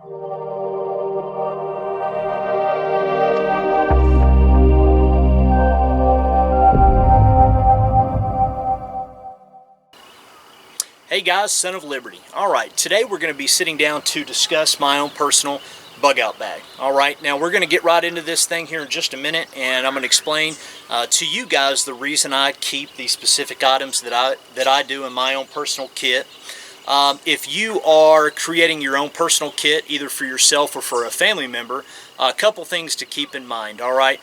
Hey guys, Son of Liberty. Alright, today we're going to be sitting down to discuss my own personal bug out bag. Alright, now we're going to get right into this thing here in just a minute, and I'm going to explain to you guys the reason I keep these specific items that I do in my own personal kit. If you are creating your own personal kit, either for yourself or for a family member, a couple things to keep in mind. Alright,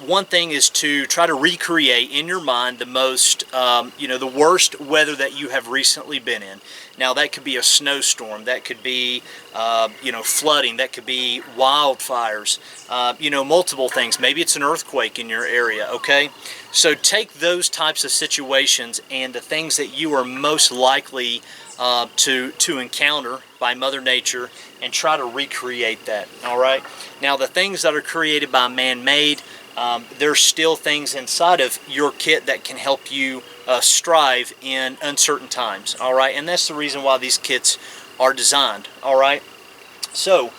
one thing is to try to recreate in your mind the most, the worst weather that you have recently been in. Now that could be a snowstorm, that could be, flooding, that could be wildfires, multiple things. Maybe it's an earthquake in your area, okay? So take those types of situations and the things that you are most likely to encounter by Mother Nature and try to recreate that. Alright, now the things that are created by man-made, there's still things inside of your kit that can help you strive in uncertain times. Alright, and that's the reason why these kits are designed. Alright, so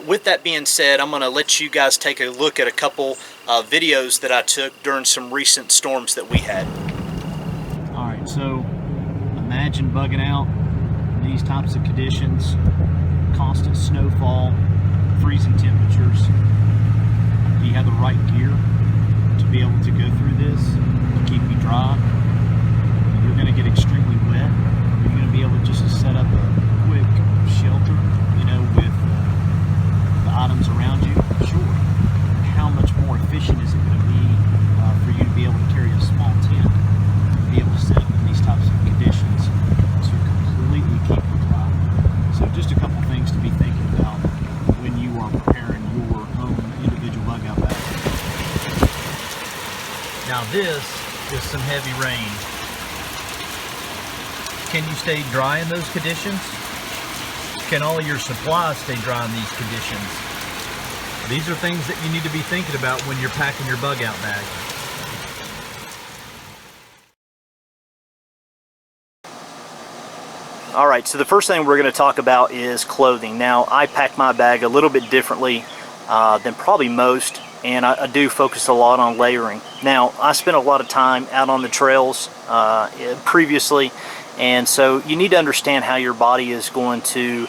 with that being said, I'm going to let you guys take a look at a couple videos that I took during some recent storms that we had. Alright, so imagine bugging out in these types of conditions, constant snowfall, freezing temperatures. Do you have the right gear to be able to go through this, to keep you dry? You're going to get extremely wet. You're going to be able just to set up a quick shelter, with the items around you. Sure. How much more efficient is it going to be for you to be able to carry a small tent, to be able to set up in these types of conditions to completely keep you dry? So just a couple things to be thinking about when you are preparing your own individual bug out bag. Now this is some heavy rain. Can you stay dry in those conditions? Can all of your supplies stay dry in these conditions? These are things that you need to be thinking about when you're packing your bug out bag. Alright, so the first thing we're going to talk about is clothing. Now, I pack my bag a little bit differently than probably most, and I do focus a lot on layering. Now, I spent a lot of time out on the trails previously, and so you need to understand how your body is going to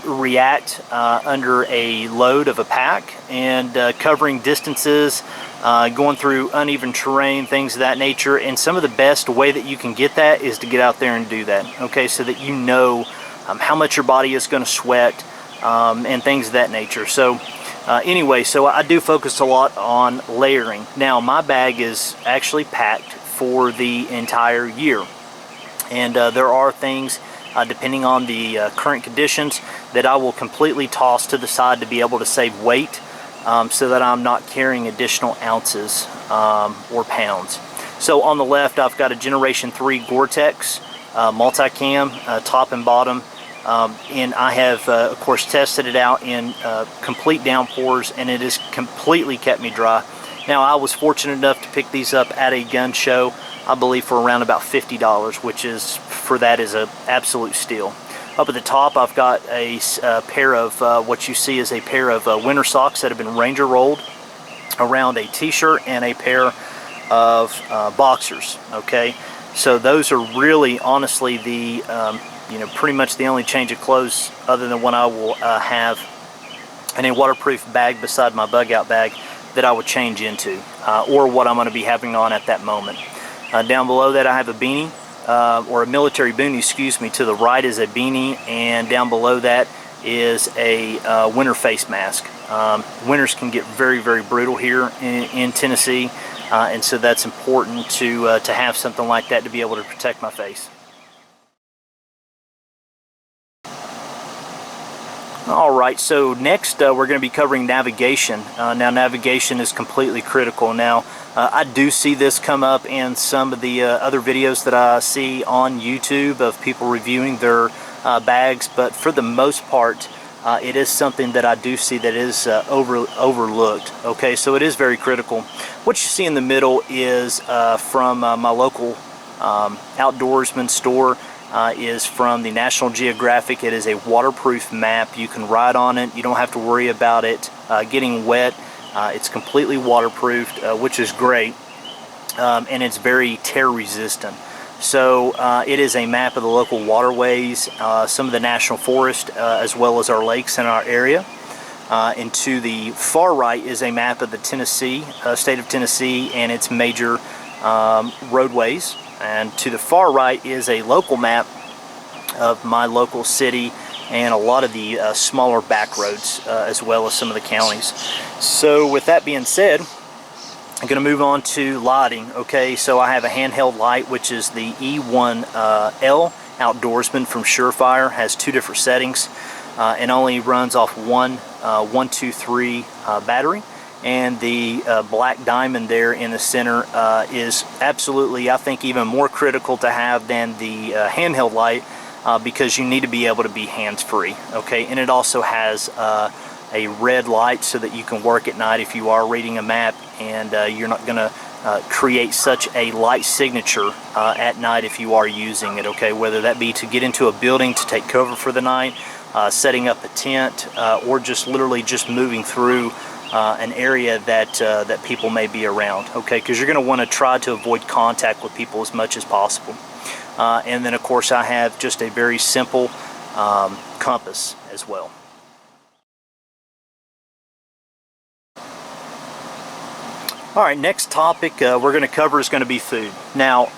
react under a load of a pack, and covering distances, going through uneven terrain, things of that nature. And some of the best way that you can get that is to get out there and do that, okay, so that you know how much your body is going to sweat and things of that nature. So anyway, so I do focus a lot on layering. Now my bag is actually packed for the entire year, and there are things depending on the current conditions that I will completely toss to the side to be able to save weight, so that I'm not carrying additional ounces or pounds. So on the left, I've got a Generation 3 Gore-Tex multicam, top and bottom, and I have of course tested it out in complete downpours, and it has completely kept me dry. Now, I was fortunate enough to pick these up at a gun show, I believe for around about $50, which is, for that, is an absolute steal. Up at the top, I've got a pair of what you see is a pair of winter socks that have been Ranger rolled around a t-shirt, and a pair of boxers. Okay, so those are really, honestly, the pretty much the only change of clothes other than what I will have in a waterproof bag beside my bug out bag that I would change into, or what I'm going to be having on at that moment. Down below that, I have a beanie, or a military boonie, excuse me. To the right is a beanie, and down below that is a winter face mask. Winters can get very, very brutal here in Tennessee, and so that's important to have something like that to be able to protect my face. Alright, so next we're going to be covering navigation. Now, navigation is completely critical. Now, I do see this come up in some of the other videos that I see on YouTube of people reviewing their bags, but for the most part, it is something that I do see that is overlooked. Okay, so it is very critical. What you see in the middle is from my local outdoorsman store. is from the National Geographic. It is a waterproof map. You can ride on it. You don't have to worry about it getting wet. It's completely waterproofed, which is great, and it's very tear resistant. So it is a map of the local waterways, some of the national forest, as well as our lakes in our area. And to the far right is a map of the state of Tennessee and its major roadways. And to the far right is a local map of my local city and a lot of the smaller back roads, as well as some of the counties. So with that being said, I'm going to move on to lighting. Okay, so I have a handheld light, which is the E1L Outdoorsman from Surefire. Has two different settings and only runs off one 123 battery. And the black diamond there in the center is absolutely, I think, even more critical to have than the handheld light, because you need to be able to be hands-free. Okay, and it also has a red light so that you can work at night if you are reading a map, and you're not going to create such a light signature at night if you are using it. Okay, whether that be to get into a building to take cover for the night, setting up a tent, or just literally just moving through an area that that people may be around. Okay, because you're going to want to try to avoid contact with people as much as possible. And then of course I have just a very simple compass as well. Alright, next topic we're going to cover is going to be food. Now,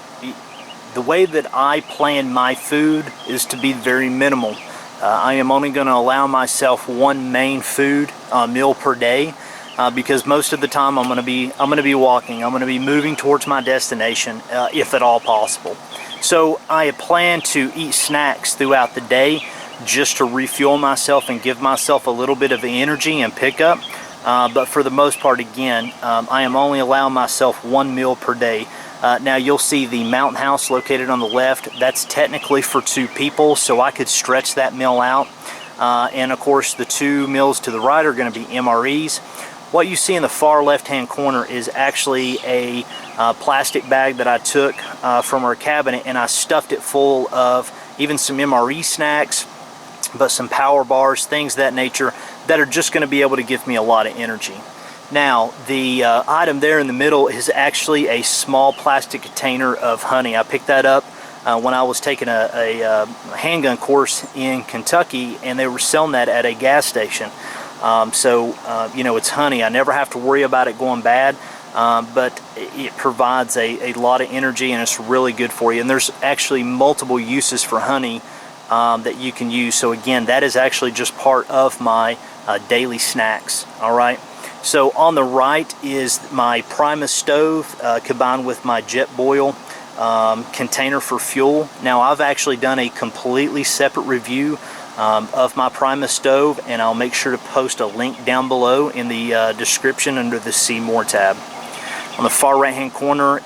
the way that I plan my food is to be very minimal. I am only going to allow myself one main food meal per day, because most of the time I'm going to be walking. I'm going to be moving towards my destination, if at all possible. So I plan to eat snacks throughout the day just to refuel myself and give myself a little bit of energy and pickup. But for the most part, again, I am only allowing myself one meal per day. Now you'll see the mountain house located on the left. That's technically for two people, so I could stretch that meal out. And of course the two meals to the right are going to be MREs. What you see in the far left hand corner is actually a plastic bag that I took from our cabinet, and I stuffed it full of even some MRE snacks, but some power bars, things of that nature, that are just going to be able to give me a lot of energy. Now, the item there in the middle is actually a small plastic container of honey. I picked that up when I was taking a handgun course in Kentucky, and they were selling that at a gas station. You know, it's honey. I never have to worry about it going bad, but it provides a lot of energy, and it's really good for you. And there's actually multiple uses for honey that you can use. So again, that is actually just part of my daily snacks. All right. So on the right is my Primus stove combined with my Jetboil container for fuel. Now I've actually done a completely separate review of my Primus stove, and I'll make sure to post a link down below in the description under the See More tab. On the far right hand corner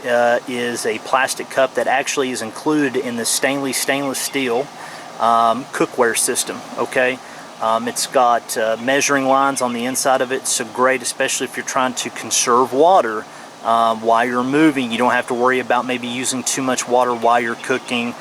is a plastic cup that actually is included in the stainless steel cookware system. Okay. It's got measuring lines on the inside of it, so great, especially if you're trying to conserve water while you're moving. You don't have to worry about maybe using too much water while you're cooking,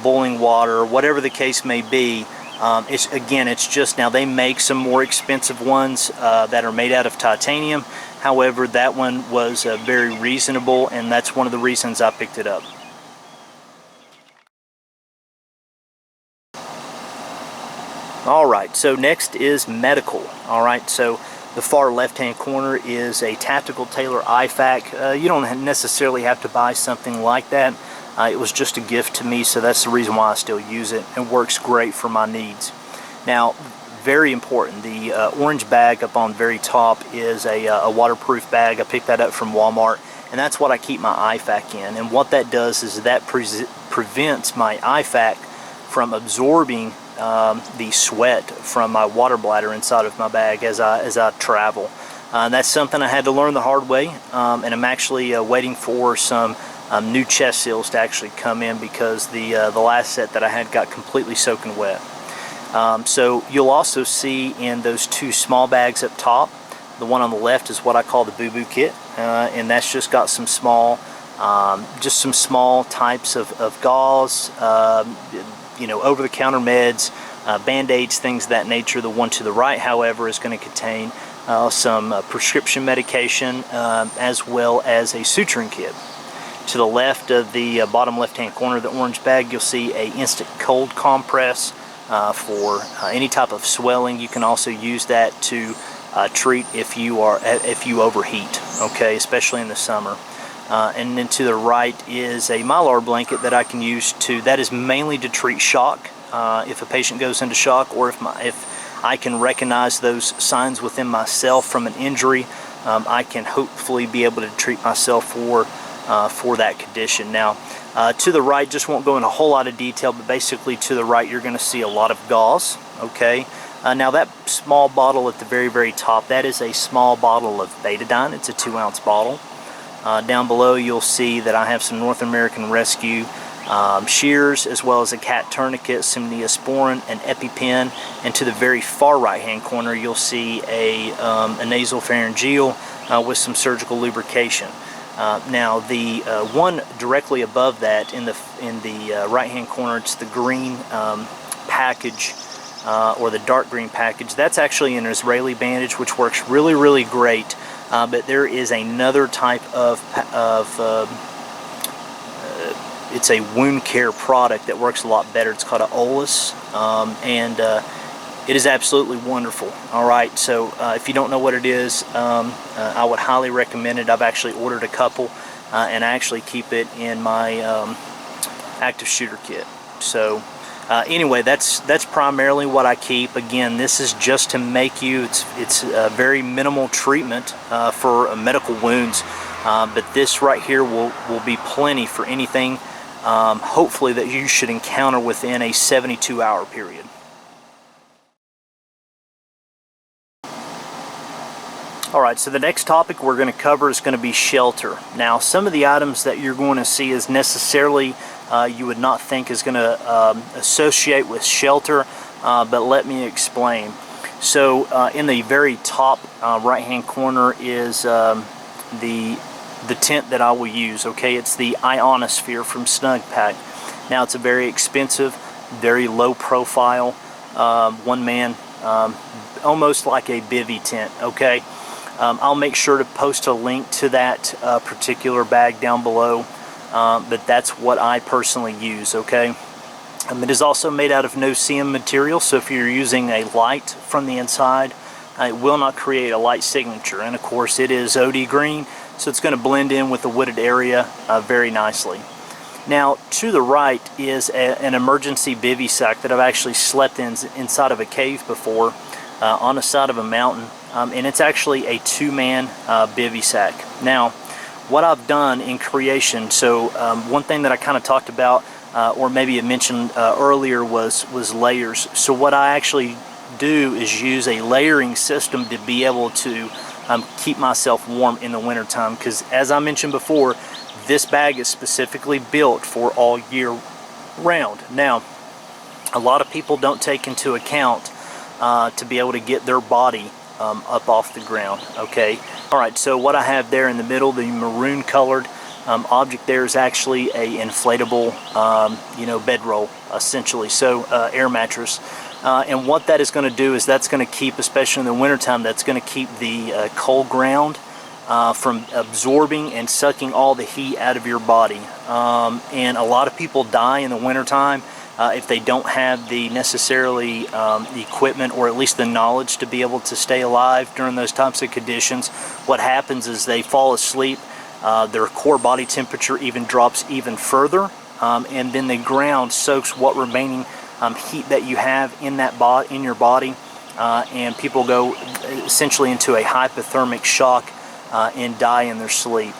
boiling water, whatever the case may be. It's just, now they make some more expensive ones that are made out of titanium. However, that one was very reasonable, and that's one of the reasons I picked it up. Alright, so next is medical. Alright, so the far left hand corner is a tactical Taylor IFAK. You don't necessarily have to buy something like that. It was just a gift to me, so that's the reason why I still use it, and works great for my needs. Now, very important, the orange bag up on the very top is a waterproof bag. I picked that up from Walmart, and that's what I keep my IFAK in. And what that does is that prevents my IFAK from absorbing the sweat from my water bladder inside of my bag as I travel. That's something I had to learn the hard way, and I'm actually waiting for some new chest seals to actually come in, because the last set that I had got completely soaking wet. So you'll also see in those two small bags up top, the one on the left is what I call the boo-boo kit, and that's just got some small just some small types of gauze, over-the-counter meds, Band-Aids, things of that nature. The one to the right, however, is going to contain some prescription medication as well as a suturing kit. To the left of the bottom left-hand corner of the orange bag, you'll see a instant cold compress for any type of swelling. You can also use that to treat if you overheat, okay, especially in the summer. And then to the right is a Mylar blanket that I can use that is mainly to treat shock. If a patient goes into shock, or if I can recognize those signs within myself from an injury, I can hopefully be able to treat myself for that condition. Now, to the right, just won't go into a whole lot of detail, but basically to the right you're going to see a lot of gauze, okay? Now that small bottle at the very, very top, that is a small bottle of betadine. It's a 2-ounce bottle. Down below you'll see that I have some North American Rescue shears, as well as a cat tourniquet, some Neosporin, an EpiPen, and to the very far right hand corner you'll see a nasal pharyngeal with some surgical lubrication. Now the one directly above that in the right hand corner, it's the green package, or the dark green package. That's actually an Israeli bandage, which works really, really great. But there is another type of it's a wound care product that works a lot better. It's called an Olus, and it is absolutely wonderful. Alright, so if you don't know what it is, I would highly recommend it. I've actually ordered a couple, and I actually keep it in my active shooter kit. So anyway, that's primarily what I keep. Again, this is just to make you, it's a very minimal treatment for medical wounds, but this right here will be plenty for anything, hopefully, that you should encounter within a 72-hour period. Alright, so the next topic we're going to cover is going to be shelter. Now, some of the items that you're going to see is necessarily you would not think is going to associate with shelter, but let me explain. So in the very top right hand corner is the tent that I will use. Okay, it's the Ionosphere from Snug Pack. Now, it's a very expensive, very low profile, one man, almost like a bivy tent. Okay, I'll make sure to post a link to that particular bag down below. But that's what I personally use, okay? It is also made out of no-seam material, so if you're using a light from the inside, it will not create a light signature. And of course, it is OD green, so it's going to blend in with the wooded area very nicely. Now, to the right is an emergency bivy sack that I've actually slept inside of a cave before, on the side of a mountain, and it's actually a 2-man bivy sack. Now, what I've done in creation, so one thing that I kind of talked about, or maybe it mentioned earlier, was layers. So what I actually do is use a layering system to be able to keep myself warm in the wintertime, because as I mentioned before, this bag is specifically built for all year round. Now, a lot of people don't take into account to be able to get their body up off the ground, okay? Alright, so what I have there in the middle, the maroon colored object there, is actually a inflatable bedroll, essentially, so air mattress. And what that is going to do is that's going to keep, especially in the wintertime, that's going to keep the cold ground from absorbing and sucking all the heat out of your body. And a lot of people die in the wintertime if they don't have the necessarily the equipment, or at least the knowledge, to be able to stay alive during those types of conditions. What happens is they fall asleep, their core body temperature even drops even further, and then the ground soaks what remaining heat that you have in your body, and people go essentially into a hypothermic shock and die in their sleep.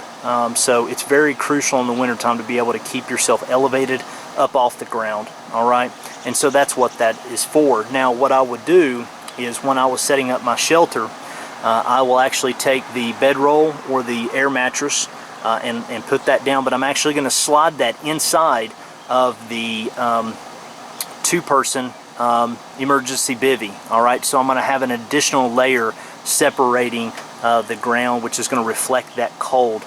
So it's very crucial in the wintertime to be able to keep yourself elevated up off the ground. Alright, and so that's what that is for. Now, what I would do is, when I was setting up my shelter, I will actually take the bedroll or the air mattress and put that down, but I'm actually going to slide that inside of the 2-person emergency bivy. Alright, so I'm going to have an additional layer separating the ground, which is going to reflect that cold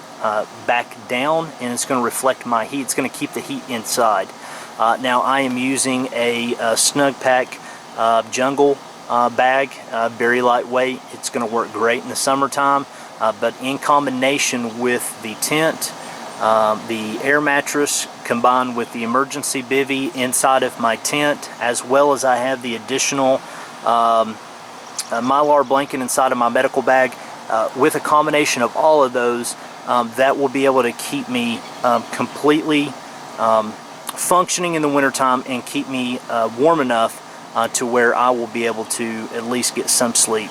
back down, and it's going to reflect my heat. It's going to keep the heat inside. Now I am using a Snug Pack jungle bag, very lightweight. It's going to work great in the summertime, but in combination with the tent, the air mattress combined with the emergency bivy inside of my tent, as well as I have the additional Mylar blanket inside of my medical bag, with a combination of all of those, that will be able to keep me completely functioning in the wintertime and keep me warm enough to where I will be able to at least get some sleep.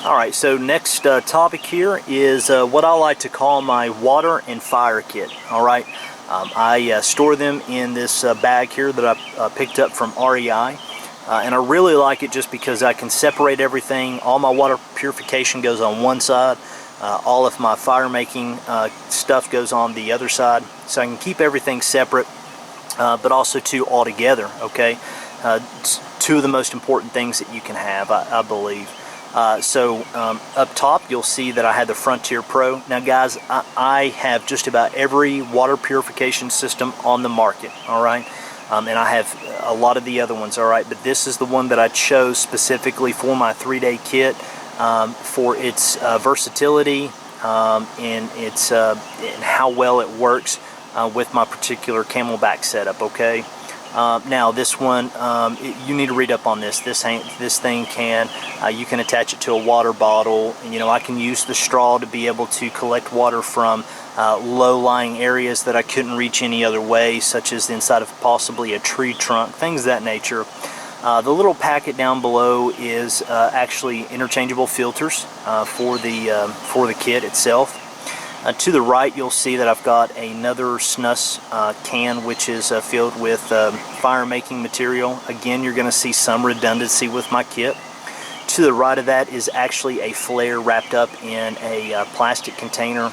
Alright, so next topic here is what I like to call my water and fire kit. Alright, I store them in this bag here that I picked up from REI. And I really like it just because I can separate everything. All my water purification goes on one side. All of my fire making stuff goes on the other side. So I can keep everything separate, but also all together, okay? Two of the most important things that you can have, I believe. So up top you'll see that I had the Frontier Pro. Now guys, I have just about every water purification system on the market, alright? And I have a lot of the other ones, alright? But this is the one that I chose specifically for my 3-day kit, for its versatility and its and how well it works with my particular Camelback setup, okay? Now this one, you need to read up on this. This thing can, you can attach it to a water bottle. And, you know, I can use the straw to be able to collect water from low-lying areas that I couldn't reach any other way, such as the inside of possibly a tree trunk, things of that nature. The little packet down below is actually interchangeable filters for the kit itself. To the right you'll see that I've got another snus can, which is filled with fire making material. Again, you're going to see some redundancy with my kit. To the right of that is actually a flare wrapped up in a plastic container,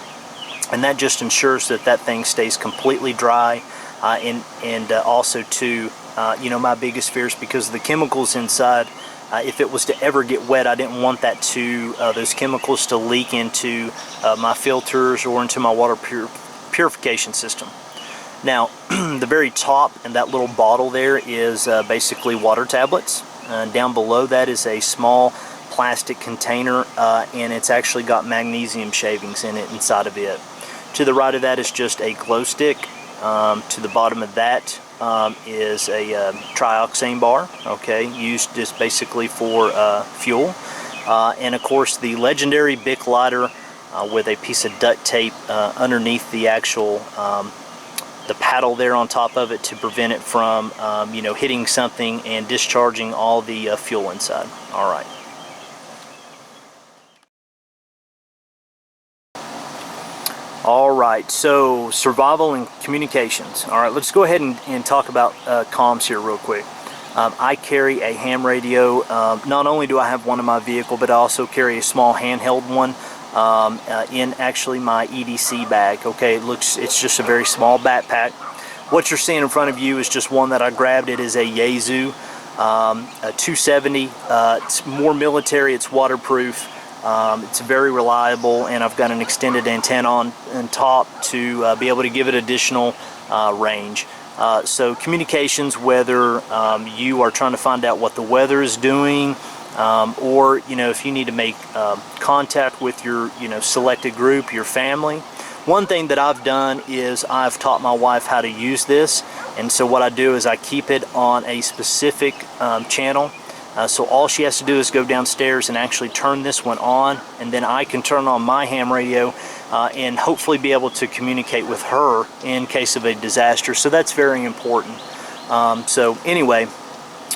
and that just ensures that that thing stays completely dry. And also too, you know, my biggest fear is because of the chemicals inside. If it was to ever get wet, I didn't want that those chemicals to leak into my filters or into my water purification system. Now, the very top and that little bottle there is basically water tablets. Down below that is a small plastic container, and it's actually got magnesium shavings in it inside of it. To the right of that is just a glow stick. To the bottom of that is a trioxane bar, okay, used just basically for fuel. And of course the legendary Bic lighter with a piece of duct tape underneath the actual the paddle there on top of it to prevent it from you know, hitting something and discharging all the fuel inside. Alright. Alright, so survival and communications. Alright, let's go ahead and talk about comms here real quick. I carry a ham radio. Not only do I have one in my vehicle, but I also carry a small handheld one in actually my EDC bag. Okay, it's just a very small backpack. What you're seeing in front of you is just one that I grabbed. It is a Yaesu a 270. It's more military, it's waterproof. It's very reliable, and I've got an extended antenna on top to be able to give it additional range. So communications, whether you are trying to find out what the weather is doing, or you know, if you need to make contact with your selected group, your family. One thing that I've done is I've taught my wife how to use this, and so what I do is I keep it on a specific channel. So all she has to do is go downstairs and actually turn this one on, and then I can turn on my ham radio and hopefully be able to communicate with her in case of a disaster. So that's very important. So anyway,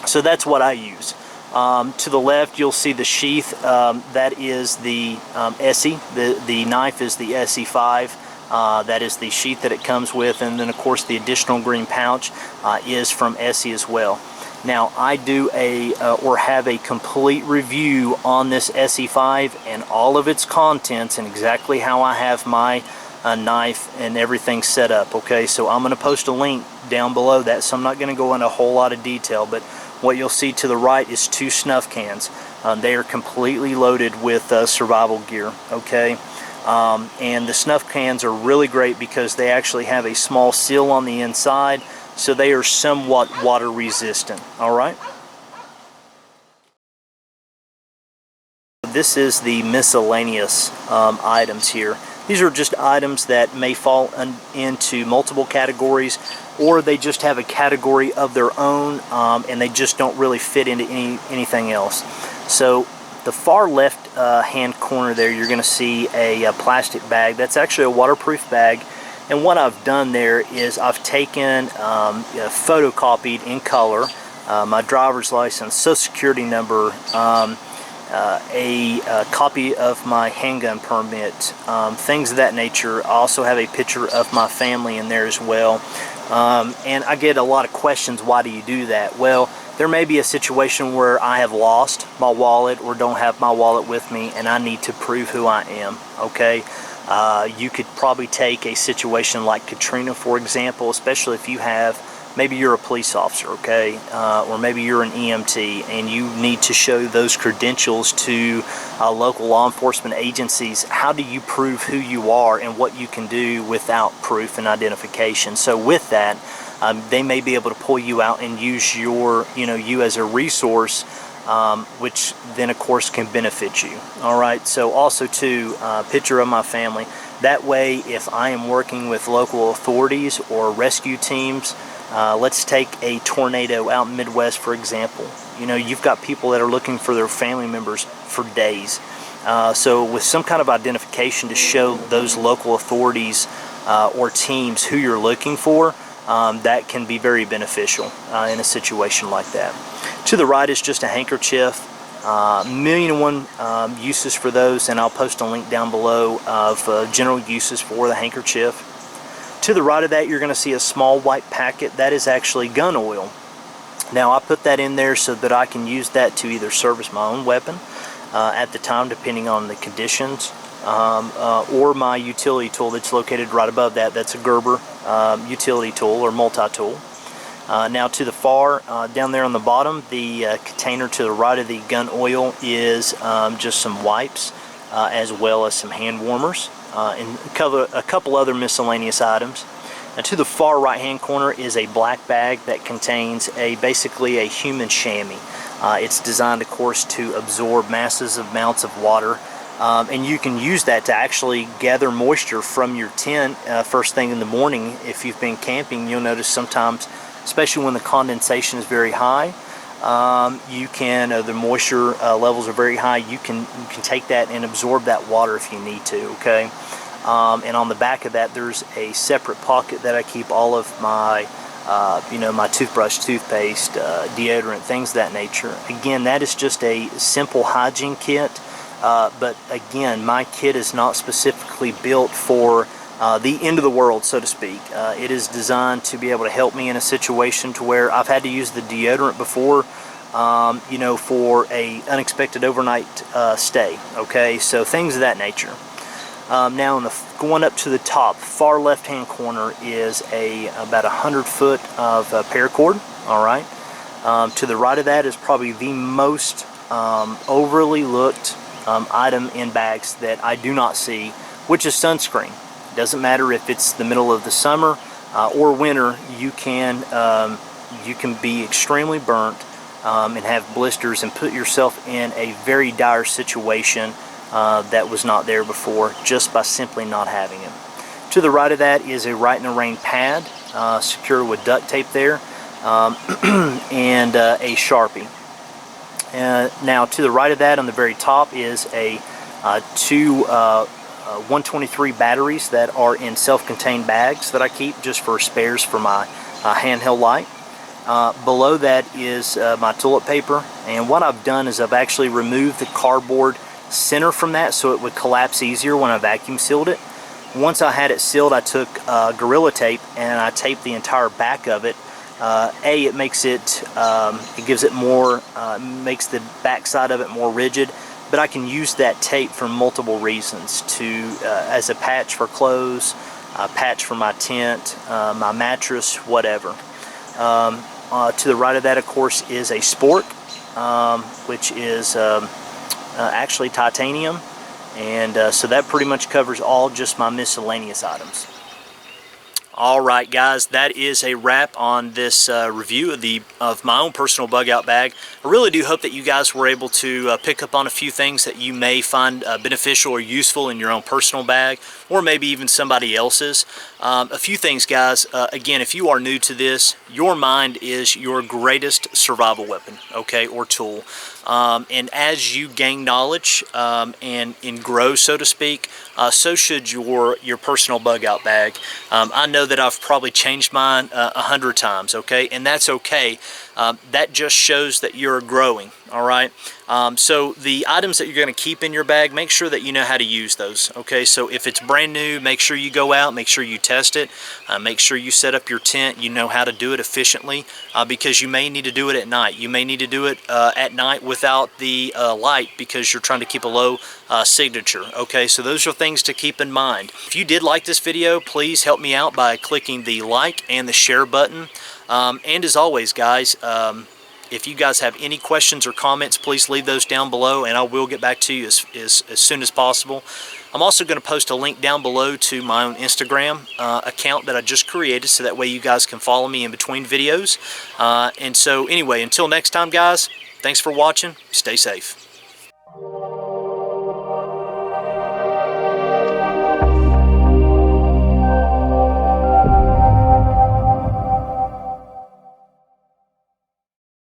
so that's what I use. To the left you'll see the sheath. That is the Essie. The knife is the SE5. That is the sheath that it comes with, and then of course the additional green pouch is from Essie as well. Now I do or have a complete review on this SE5 and all of its contents and exactly how I have my knife and everything set up. Okay, so I'm going to post a link down below that, so I'm not going to go into a whole lot of detail, but what you'll see to the right is 2 snuff cans. They are completely loaded with survival gear, okay? And the snuff cans are really great because they actually have a small seal on the inside, so they are somewhat water resistant, all right? This is the miscellaneous items here. These are just items that may fall into multiple categories, or they just have a category of their own, and they just don't really fit into anything else. So the far left hand corner there, you're going to see a plastic bag. That's actually a waterproof bag. And what I've done there is I've taken, photocopied in color, my driver's license, social security number, a copy of my handgun permit, things of that nature. I also have a picture of my family in there as well. And I get a lot of questions, why do you do that? Well, there may be a situation where I have lost my wallet or don't have my wallet with me and I need to prove who I am, okay? You could probably take a situation like Katrina, for example, especially if you have, maybe you're a police officer, okay, or maybe you're an EMT and you need to show those credentials to local law enforcement agencies. How do you prove who you are and what you can do without proof and identification? So with that, they may be able to pull you out and use you as a resource, which then of course can benefit you. All right, so also too, picture of my family. That way, if I am working with local authorities or rescue teams, let's take a tornado out in Midwest, for example. You know, you've got people that are looking for their family members for days. So with some kind of identification to show those local authorities or teams who you're looking for, that can be very beneficial in a situation like that. To the right is just a handkerchief. Million and one uses for those, and I'll post a link down below of general uses for the handkerchief. To the right of that, you're going to see a small white packet. That is actually gun oil. Now, I put that in there so that I can use that to either service my own weapon at the time, depending on the conditions, or my utility tool that's located right above that. That's a Gerber utility tool or multi-tool. Now, to the far, down there on the bottom, the container to the right of the gun oil is just some wipes, as well as some hand warmers. And a couple other miscellaneous items. Now, to the far right hand corner is a black bag that contains basically a human chamois. It's designed, of course, to absorb massive amounts of water, and you can use that to actually gather moisture from your tent first thing in the morning. If you've been camping, you'll notice sometimes, especially when the condensation is very high, the moisture levels are very high. You can take that and absorb that water if you need to, okay? And on the back of that, there's a separate pocket that I keep all of my, my toothbrush, toothpaste, deodorant, things of that nature. Again, that is just a simple hygiene kit, but again, my kit is not specifically built for the end of the world, so to speak. It is designed to be able to help me in a situation to where I've had to use the deodorant before, for a unexpected overnight stay, okay? So things of that nature. Now, going up to the top, far left-hand corner is about 100 foot of paracord, all right? To the right of that is probably the most overly looked item in bags that I do not see, which is sunscreen. It doesn't matter if it's the middle of the summer or winter, you can be extremely burnt and have blisters and put yourself in a very dire situation that was not there before, just by simply not having it. To the right of that is a Right in the Rain pad, secured with duct tape there, and a Sharpie. Now, to the right of that, on the very top, is two 123 batteries that are in self-contained bags that I keep just for spares for my handheld light. Below that is my toilet paper, and what I've done is I've actually removed the cardboard center from that so it would collapse easier when I vacuum sealed it. Once I had it sealed, I took Gorilla Tape and I taped the entire back of it. It makes it gives it more, makes the back side of it more rigid, but I can use that tape for multiple reasons, as a patch for clothes, a patch for my tent, my mattress, whatever. To the right of that, of course, is a spork. which is actually titanium, and so that pretty much covers all just my miscellaneous items. Alright guys, that is a wrap on this review of my own personal bug out bag. I really do hope that you guys were able to pick up on a few things that you may find beneficial or useful in your own personal bag, or maybe even somebody else's. A few things guys, again, if you are new to this, your mind is your greatest survival weapon, okay, or tool. And as you gain knowledge and grow, so to speak, so should your personal bug out bag. I know that I've probably changed mine 100 times, okay, and that's okay. That just shows that you're growing, all right? So the items that you're going to keep in your bag, make sure that you know how to use those, okay? So if it's brand new, make sure you go out, make sure you test it, make sure you set up your tent, you know how to do it efficiently, because you may need to do it at night. You may need to do it at night without the light because you're trying to keep a low signature, okay? So those are things to keep in mind. If you did like this video, please help me out by clicking the like and the share button. And as always, guys, if you guys have any questions or comments, please leave those down below, and I will get back to you as soon as possible. I'm also going to post a link down below to my own Instagram account that I just created, so that way you guys can follow me in between videos. And so anyway, until next time, guys, thanks for watching. Stay safe.